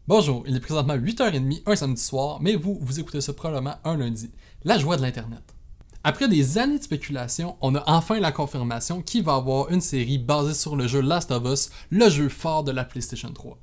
Bonjour, il est présentement 8h30 un samedi soir, mais vous écoutez ça probablement un lundi. La joie de l'Internet. Après des années de spéculation, on a enfin la confirmation qu'il va y avoir une série basée sur le jeu Last of Us, le jeu phare de la PlayStation 3.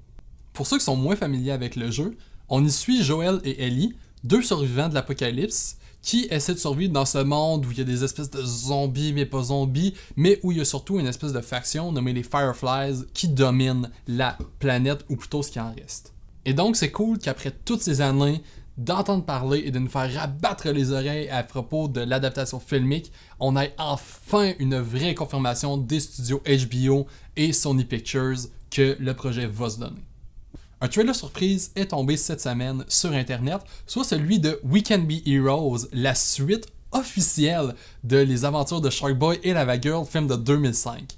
Pour ceux qui sont moins familiers avec le jeu, on y suit Joel et Ellie, deux survivants de l'apocalypse, qui essaient de survivre dans ce monde où il y a des espèces de zombies, mais pas zombies, mais où il y a surtout une espèce de faction nommée les Fireflies qui domine la planète, ou plutôt ce qui en reste. Et donc c'est cool qu'après toutes ces années d'entendre parler et de nous faire rabattre les oreilles à propos de l'adaptation filmique, on ait enfin une vraie confirmation des studios HBO et Sony Pictures que le projet va se donner. Un trailer surprise est tombé cette semaine sur internet, soit celui de We Can Be Heroes, la suite officielle de Les Aventures de Shark Boy et Lava Girl, film de 2005.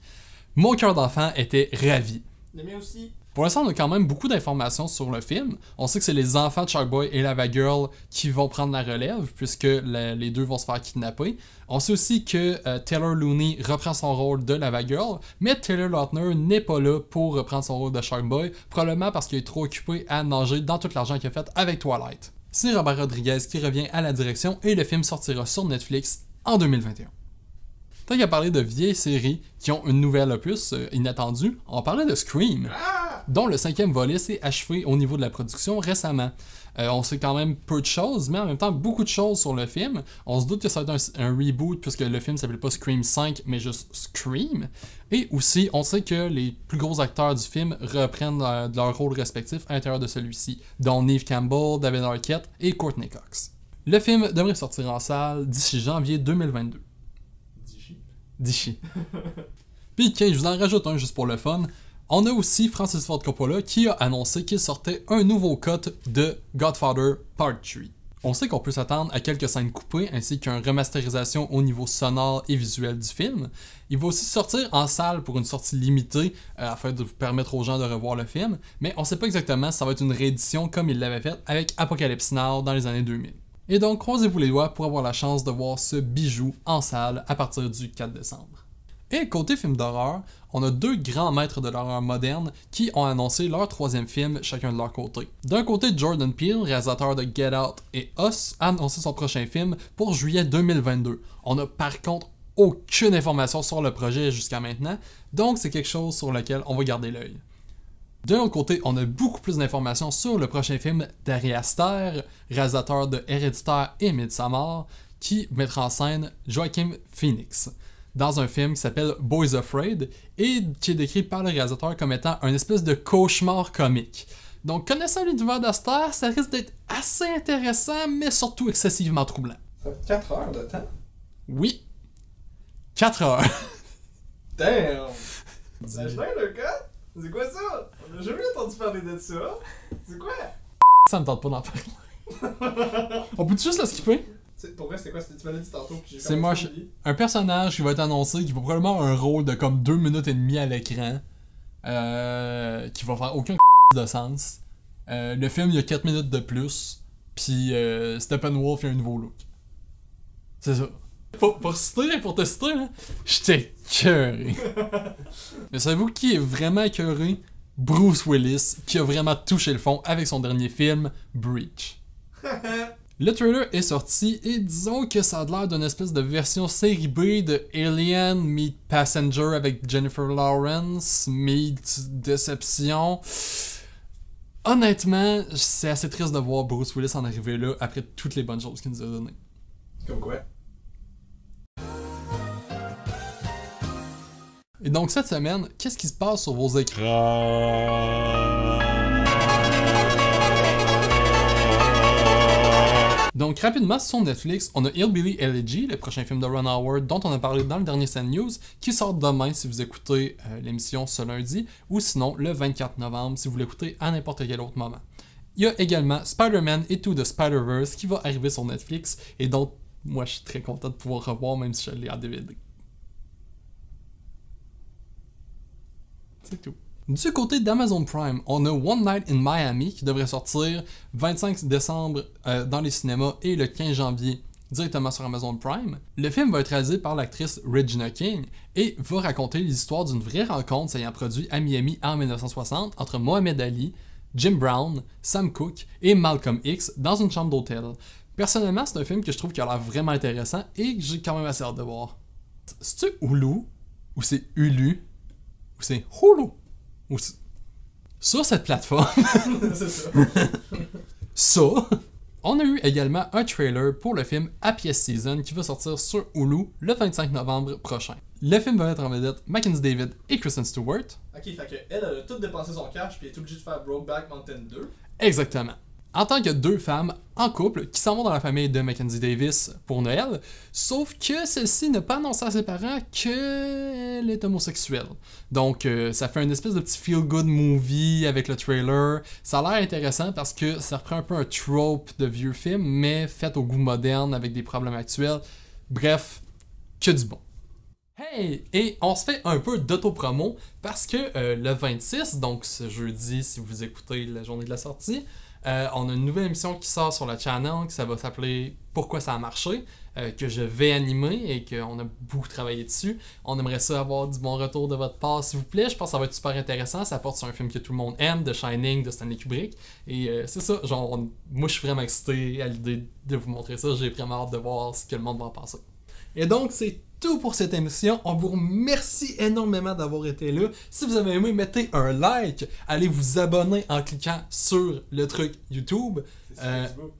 Mon cœur d'enfant était ravi. Le mien aussi. Pour l'instant, on a quand même beaucoup d'informations sur le film. On sait que c'est les enfants de Shark Boy et Lava Girl qui vont prendre la relève, puisque les deux vont se faire kidnapper. On sait aussi que Taylor Looney reprend son rôle de Lava Girl, mais Taylor Lautner n'est pas là pour reprendre son rôle de Shark Boy, probablement parce qu'il est trop occupé à nager dans tout l'argent qu'il a fait avec Twilight. C'est Robert Rodriguez qui revient à la direction et le film sortira sur Netflix en 2021. Tant qu'à parler de vieilles séries qui ont une nouvelle opus inattendue, on parlait de Scream, dont le 5e volet s'est achevé au niveau de la production récemment. On sait quand même peu de choses, mais en même temps beaucoup de choses sur le film. On se doute que ça va être un reboot puisque le film s'appelle pas Scream 5 mais juste Scream. Et aussi, on sait que les plus gros acteurs du film reprennent leur rôle respectif à l'intérieur de celui-ci, dont Neve Campbell, David Arquette et Courtney Cox. Le film devrait sortir en salle d'ici janvier 2022. D'ici. Puis tiens, je vous en rajoute un juste pour le fun. On a aussi Francis Ford Coppola qui a annoncé qu'il sortait un nouveau cut de Godfather Part 3. On sait qu'on peut s'attendre à quelques scènes coupées ainsi qu'une remasterisation au niveau sonore et visuel du film. Il va aussi sortir en salle pour une sortie limitée afin de permettre aux gens de revoir le film, mais on sait pas exactement si ça va être une réédition comme il l'avait fait avec Apocalypse Now dans les années 2000. Et donc, croisez-vous les doigts pour avoir la chance de voir ce bijou en salle à partir du 4 décembre. Et côté film d'horreur, on a deux grands maîtres de l'horreur moderne qui ont annoncé leur troisième film chacun de leur côté. D'un côté, Jordan Peele, réalisateur de Get Out et Us, a annoncé son prochain film pour juillet 2022. On n'a par contre aucune information sur le projet jusqu'à maintenant, donc c'est quelque chose sur lequel on va garder l'œil. De l'autre côté, on a beaucoup plus d'informations sur le prochain film d'Ari Aster, réalisateur de Héréditaire et Midsommar, qui mettra en scène Joaquin Phoenix, dans un film qui s'appelle Boys Afraid, et qui est décrit par le réalisateur comme étant un espèce de cauchemar comique. Donc, connaissant l'univers d'Aster, ça risque d'être assez intéressant, mais surtout excessivement troublant. Ça fait 4 heures de temps. Oui. 4 heures. Damn! Ça je le cas? C'est quoi ça? On a jamais entendu parler de ça. C'est quoi? Ça me tente pas d'en parler. On peut juste le skipper? Pour vrai, c'était quoi? Tu m'as dit tantôt que j'ai C'est moche. Un personnage qui va être annoncé, qui va probablement avoir un rôle de comme 2 minutes et demie à l'écran, qui va faire aucun de sens. Le film, il y a 4 minutes de plus, puis Steppenwolf, il y a un nouveau look. C'est ça. Pour te citer, hein, j'étais écœuré. Mais savez-vous qui est vraiment écœuré? Bruce Willis, qui a vraiment touché le fond avec son dernier film, Breach. Le trailer est sorti et disons que ça a l'air d'une espèce de version série B de Alien meet Passenger avec Jennifer Lawrence meet Déception. Honnêtement, c'est assez triste de voir Bruce Willis en arriver là après toutes les bonnes choses qu'il nous a données. Comme quoi? Et donc cette semaine, qu'est-ce qui se passe sur vos écrans? Donc rapidement sur Netflix, on a Hillbilly Elegy, le prochain film de Ron Howard dont on a parlé dans le dernier Scène News, qui sort demain si vous écoutez l'émission ce lundi, ou sinon le 24 novembre si vous l'écoutez à n'importe quel autre moment. Il y a également Spider-Man Into the Spider-Verse qui va arriver sur Netflix et dont moi je suis très content de pouvoir revoir même si je l'ai en DVD. C'est tout. Du côté d'Amazon Prime, on a One Night in Miami qui devrait sortir 25 décembre dans les cinémas et le 15 janvier directement sur Amazon Prime. Le film va être réalisé par l'actrice Regina King et va raconter l'histoire d'une vraie rencontre s'ayant produit à Miami en 1960 entre Mohamed Ali, Jim Brown, Sam Cooke et Malcolm X dans une chambre d'hôtel. Personnellement, c'est un film que je trouve qui a l'air vraiment intéressant et que j'ai quand même assez hâte de voir. C'est-tu Hulu ou c'est Hulu ou c'est Hulu ou c'est... Sur cette plateforme, C'est ça. ça, on a eu également un trailer pour le film Happiest Season qui va sortir sur Hulu le 25 novembre prochain. Le film va mettre en vedette Mackenzie David et Kristen Stewart. Ok, fait que elle a tout dépensé son cash puis elle est obligée de faire Brokeback Mountain 2. Exactement. En tant que deux femmes en couple qui s'en vont dans la famille de Mackenzie Davis pour Noël, sauf que celle-ci n'a pas annoncé à ses parents qu'elle est homosexuelle. Donc ça fait une espèce de petit feel-good movie avec le trailer. Ça a l'air intéressant parce que ça reprend un peu un trope de vieux film, mais fait au goût moderne avec des problèmes actuels. Bref, que du bon. Hey! Et on se fait un peu d'autopromo parce que le 26, donc ce jeudi, si vous écoutez la journée de la sortie, on a une nouvelle émission qui sort sur le channel, qui ça va s'appeler Pourquoi ça a marché, que je vais animer et qu'on a beaucoup travaillé dessus. On aimerait ça avoir du bon retour de votre part, s'il vous plaît. Je pense que ça va être super intéressant. Ça porte sur un film que tout le monde aime, The Shining de Stanley Kubrick. Et c'est ça, genre, moi je suis vraiment excité à l'idée de vous montrer ça. J'ai vraiment hâte de voir ce que le monde va en penser. Et donc, c'est tout pour cette émission. On vous remercie énormément d'avoir été là. Si vous avez aimé, mettez un like. Allez vous abonner en cliquant sur le truc YouTube. C'est sur Facebook.